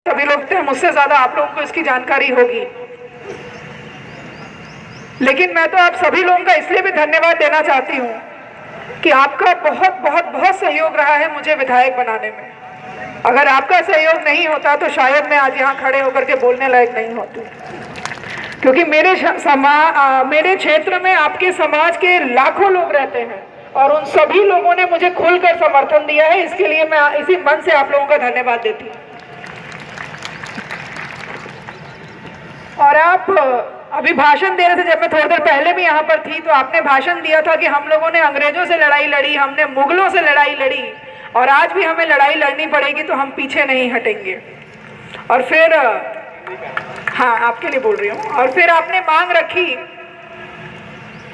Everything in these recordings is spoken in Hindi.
सभी लोग थे, मुझसे ज्यादा आप लोगों को इसकी जानकारी होगी। लेकिन मैं तो आप सभी लोगों का इसलिए भी धन्यवाद देना चाहती हूँ कि आपका बहुत बहुत बहुत सहयोग रहा है मुझे विधायक बनाने में। अगर आपका सहयोग नहीं होता तो शायद मैं आज यहाँ खड़े होकर के बोलने लायक नहीं होती, क्योंकि मेरे क्षेत्र में आपके समाज के लाखों लोग रहते हैं और उन सभी लोगों ने मुझे खुलकर समर्थन दिया है। इसके लिए मैं इसी मन से आप लोगों का धन्यवाद देती हूँ। और आप अभी भाषण दे रहे थे, जब मैं थोड़ी देर पहले भी यहाँ पर थी तो आपने भाषण दिया था कि हम लोगों ने अंग्रेजों से लड़ाई लड़ी, हमने मुगलों से लड़ाई लड़ी और आज भी हमें लड़ाई लड़नी पड़ेगी तो हम पीछे नहीं हटेंगे। और फिर हाँ, आपके लिए बोल रही हूँ। और फिर आपने मांग रखी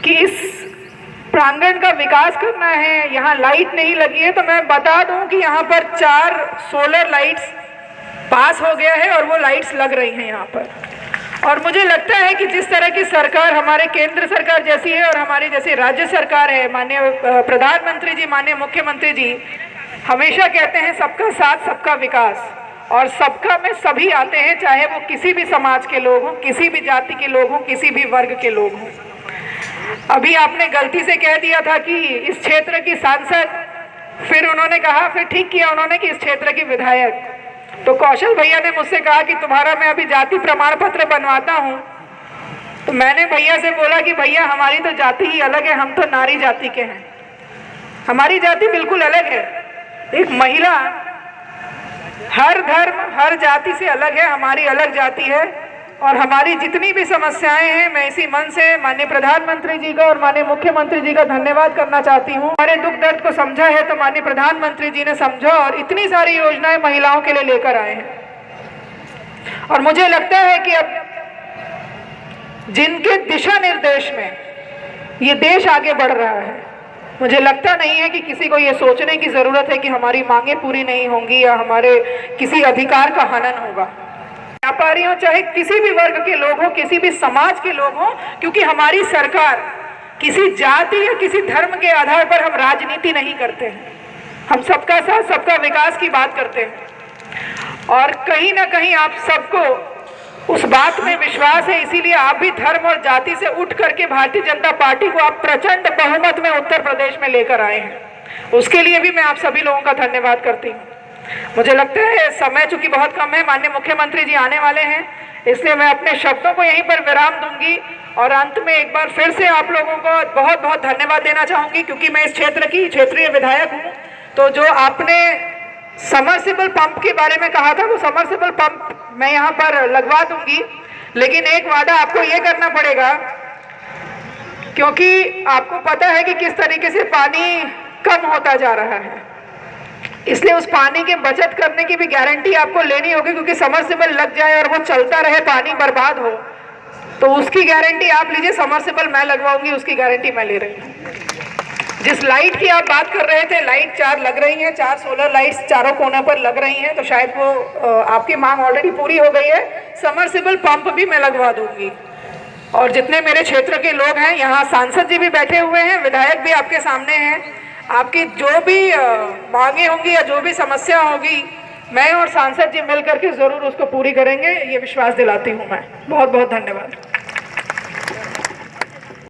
कि इस प्रांगण का विकास करना है, यहाँ लाइट नहीं लगी है। तो मैं बता दूं कि यहाँ पर 4 सोलर लाइट्स पास हो गया है और वो लाइट्स लग रही हैं यहाँ पर। और मुझे लगता है कि जिस तरह की सरकार हमारे केंद्र सरकार जैसी है और हमारी जैसी राज्य सरकार है, माननीय प्रधानमंत्री जी, माननीय मुख्यमंत्री जी हमेशा कहते हैं सबका साथ सबका विकास, और सबका में सभी आते हैं, चाहे वो किसी भी समाज के लोग हों, किसी भी जाति के लोग हों, किसी भी वर्ग के लोग हों। अभी आपने गलती से कह दिया था कि इस क्षेत्र की सांसद, फिर उन्होंने कहा, फिर ठीक किया उन्होंने कि इस क्षेत्र की विधायक। तो कौशल भैया ने मुझसे कहा कि तुम्हारा मैं अभी जाति प्रमाण पत्र बनवाता हूँ। तो मैंने भैया से बोला कि भैया हमारी तो जाति ही अलग है, हम तो नारी जाति के हैं, हमारी जाति बिल्कुल अलग है। एक महिला हर धर्म हर जाति से अलग है, हमारी अलग जाति है। और हमारी जितनी भी समस्याएं हैं, मैं इसी मन से माननीय प्रधानमंत्री जी का और माननीय मुख्यमंत्री जी का धन्यवाद करना चाहती हूँ। हमारे दुख दर्द को समझा है तो माननीय प्रधानमंत्री जी ने समझा और इतनी सारी योजनाएं महिलाओं के लिए लेकर आए हैं। और मुझे लगता है कि अब जिनके दिशा निर्देश में ये देश आगे बढ़ रहा है, मुझे लगता नहीं है कि किसी को ये सोचने की जरूरत है कि हमारी मांगे पूरी नहीं होंगी या हमारे किसी अधिकार का हनन होगा। व्यापारी हो, चाहे किसी भी वर्ग के लोग हो, किसी भी समाज के लोग हो, क्योंकि हमारी सरकार किसी जाति या किसी धर्म के आधार पर हम राजनीति नहीं करते हैं, हम सबका साथ सबका विकास की बात करते हैं। और कहीं ना कहीं आप सबको उस बात में विश्वास है, इसीलिए आप भी धर्म और जाति से उठ करके भारतीय जनता पार्टी को आप प्रचंड बहुमत में उत्तर प्रदेश में लेकर आए हैं। उसके लिए भी मैं आप सभी लोगों का धन्यवाद करती हूँ। मुझे लगता है समय चूंकि बहुत कम है, माननीय मुख्यमंत्री जी आने वाले हैं, इसलिए मैं अपने शब्दों को यहीं पर विराम दूंगी। और अंत में एक बार फिर से आप लोगों को बहुत बहुत धन्यवाद देना चाहूंगी, क्योंकि मैं इस क्षेत्र की क्षेत्रीय विधायक हूँ। तो जो आपने समरसिबल पंप के बारे में कहा था, वो समरसिबल पंप मैं यहाँ पर लगवा दूंगी, लेकिन एक वादा आपको ये करना पड़ेगा, क्योंकि आपको पता है कि किस तरीके से पानी कम होता जा रहा है, इसलिए उस पानी की बचत करने की भी गारंटी आपको लेनी होगी। क्योंकि समरसिबल लग जाए और वो चलता रहे, पानी बर्बाद हो, तो उसकी गारंटी आप लीजिए, समरसिबल मैं लगवाऊंगी, उसकी गारंटी मैं ले रही हूँ। जिस लाइट की आप बात कर रहे थे, लाइट 4 लग रही हैं, 4 सोलर लाइट्स चारों कोनों पर लग रही हैं, तो शायद वो आपकी मांग ऑलरेडी पूरी हो गई है। समरसिबल पंप भी मैं लगवा दूंगी। और जितने मेरे क्षेत्र के लोग हैं, यहाँ सांसद जी भी बैठे हुए हैं, विधायक भी आपके सामने हैं, आपकी जो भी मांगे होंगी या जो भी समस्या होगी, मैं और सांसद जी मिल करके जरूर उसको पूरी करेंगे, ये विश्वास दिलाती हूँ मैं। बहुत बहुत धन्यवाद।